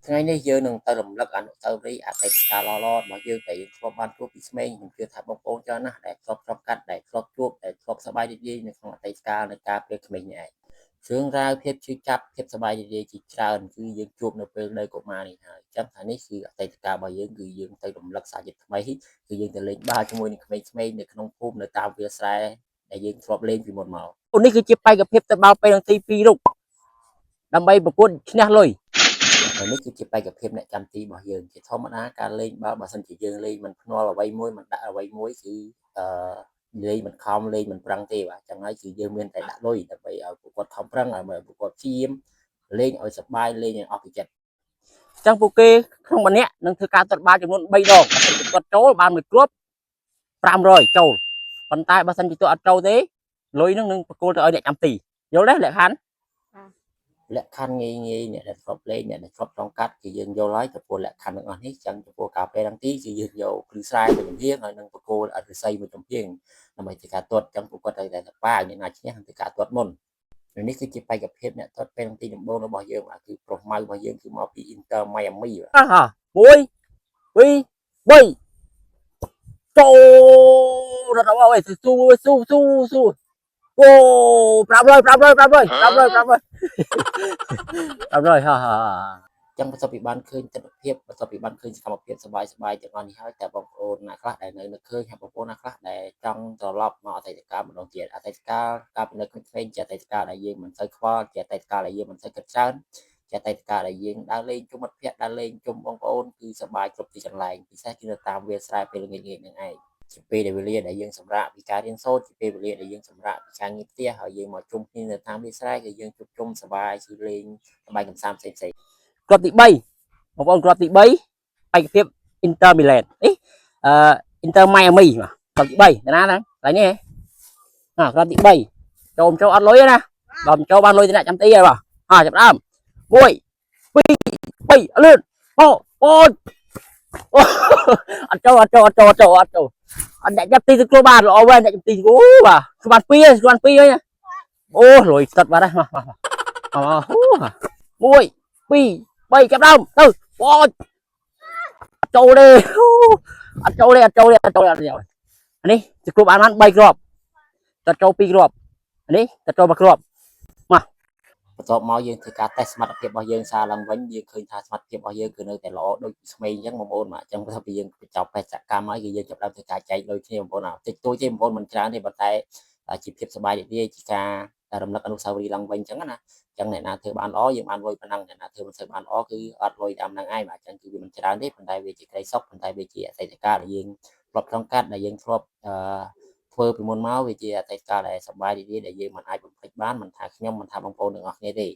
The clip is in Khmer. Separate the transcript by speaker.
Speaker 1: ថ្ងៃនេះយើងនឹងទៅរំលឹកអនុស្សាវរីយ៍អតីតកាលល្អៗរបស់យើងដែលយើងធ្លាប់បានជួបពីក្មេងខ្ញុំជឿថាបងប្អូនច្រើនណាស់ដែលធ្លាប់ឆ្លងកាត់ដែលធ្លាប់ជួបដែលធ្លាប់សប្បាយរីករាយនៅក្នុងអតីតកាលនៃការពេលក្មេងនេះឯងរឿងរ៉ាវភាពជឿចាប់ភាពសប្បាយរីករាយជាច្រើនគឺយើងជួបនៅពេលនៅកុមារនេះហើយចាំថានេះគឺអតីតកាលរបស់យើងគឺយើងទៅរំលឹកសារជាតិថ្មីគឺយើងទៅលេងបាល់ជាមួយនឹងក្មេងៗនៅក្នុងភូមិនៅតាមវាលស្រែដែលយើងធ្លាប់លេងពីមុនមកនេះគឺជាបេក្ខភាពទៅបាល់ពេលទី2រូបដើម្បីប្រកួតឈ្នះលុយហើយនេះគឺជាបេក្ខភាពអ្នកចាំទីរបស់យើងជាធម្មតាការលេងបាល់បើសិនជាយើងលេងមិនភ្នាល់អ្វីមួយមិនដាក់អ្វីមួយគឺលេងមិនខំលេងមិនប្រឹងទេបាទចឹងហើយគឺយើងមានតែដាក់លុយដើម្បីឲ្យពួកគាត់ខំប្រឹងឲ្យពួកគាត់ព្យាយាមលេងឲ្យសប្បាយលេងឲ្យអស់ពីចិត្តចឹងពួកគេក្នុងម្នាក់នឹងធ្វើការទាត់បាល់ចំនួន3ដងបើសិនជាគាត់ចូលបានមួយគ្រាប់500ចូលប៉ុន្តែបើសិនជាគាត់អត់ចូលទេលុយនឹងប្រគល់ទៅឲ្យអ្នកចាំទីយល់ទេលក្ខខណ្ឌលក្ខខណ្ឌងាយអ្នកដែលធ្លាប់លេងអ្នកដែលធ្លាប់ឆ្លងកាត់គឺយើងយល់ហើយចំពោះលក្ខខណ្ឌទាំងអស់នេះចឹងចំពោះការពេលទាំងទីគឺយើងយកគ្រឹះស្រែមួយចំហៀងហើយនឹងប្រគល់អរិស័យមួយចំហៀងដើម្បីធ្វើការទាត់ចឹងពួកគាត់ត្រូវតែប៉ាអ្នកណាឈ្នះធ្វើការទាត់មុននេះគឺជាបេក្ខភាពអ្នកទាត់ពេលទីដំបូងរបស់យើងគឺប្រុសម៉ៅរបស់យើងគឺមកពី Inter Miami 1 2 3ចូលរត់អើយស៊ូអូ500ចឹងបន្ទាប់ពីបានឃើញទស្សនភាពបន្ទាប់ពីបានឃើញសកម្មភាពសប្បាយទាំងអស់នេះហើយតែបងប្អូនណាខ្លះដែលនៅឃើញហើយបងប្អូនណាខ្លះដែលចង់ត្រឡប់មកអតីតកាលម្ដងទៀតអតីតកាលកាលពីនៅក្មេងៗជាអតីតកាលដែលយើងមិនសូវខ្វល់ជាអតីតកាលដែលយើងមិនសូវគិតច្រើនជាអតីតកាលដែលយើងដើរលេងជុំមិត្តភក្តិដើរលេងជុំបងប្អូនគឺសប្បាយគ្រប់ទីកន្លែងពិសេសគឺនៅតាមវាលស្រែពេលល្ងាចនឹងឯងជាពេលវេលាដែលយើងសម្រាកពីការរៀនសូត្រជាពេលវេលាដែលយើងសម្រាកពីការងារផ្ទះហើយយើងមកជុំគ្នានៅតាមវាលស្រែគឺយើងជួបជុំសប្បាយគឺលេងសប្បាយកម្សាន្តផ្សេងគ្រាប់ទី3បងប្អូនគ្រាប់ទី3បេក្ខភាព Inter Milan Inter Miami គ្រាប់ទី3ណាហ្នឹងនេះគ្រាប់ទី3ចូលអត់លុយណាដល់ចូលបានលុយទៅអ្នកចាំទីហើយបាទចាប់ដើម1 2 3លឿនអូអត់ចូលអត់អ្នកចាប់ទីទៅខ្លួនបានល្អវិញអ្នកចាប់ទីអូបាទស្មាន2ហើយអូលុយស្ទាត់បាត់ហើយ1 2 3ចាប់ដើមទៅអូចូលទេអត់ចូលនេះជាគ្រាប់បាន3គ្រាប់ទៅចូល2គ្រាប់នេះទៅចូល1គ្រាប់មកបន្ទាប់មកយើងធ្វើការតេស្តសមត្ថភាពរបស់យើងសារឡើងវិញយើងឃើញថាសមត្ថភាពរបស់យើងគឺនៅតែល្អដូចស្មេងអញ្ចឹងបងប្អូនបាទអញ្ចឹងបន្ទាប់ពីយើងបញ្ចប់បេសកកម្មហើយគឺយើងចាប់ផ្ដើមធ្វើការចែកលុយគ្នាបងប្អូនតិចតួចទេបងប្អូនមិនច្រើនទេប៉ុន្តែជាភាពសប្បាយរីករាយជាការរំលឹកអនុស្សាវរីយ៍ឡើងវិញអញ្ចឹងណាចឹងអ្នកណាធ្វើបានល្អយើងបានលុយប៉ុណ្ណឹងអ្នកណាធ្វើមិនសូវបានល្អគឺអត់លុយតាមហ្នឹងឯងបាទចឹងគឺវាមិនច្រើនទេប៉ុន្តែវាជាក្តីសុខប៉ុន្តែវាជាអតីតកាលដែលយើងធ្លាប់ឆ្លងកាត់ដែលយើងធ្លាប់ធ្វើពីមុនមកវាជាអតីតកាលដែលសប្បាយរីករាយដែលយើងមិនអាចបំភ្លេចបានមិនថាខ្ញុំមិនថាបងប្អូនទាំងអស់គ្នាទេ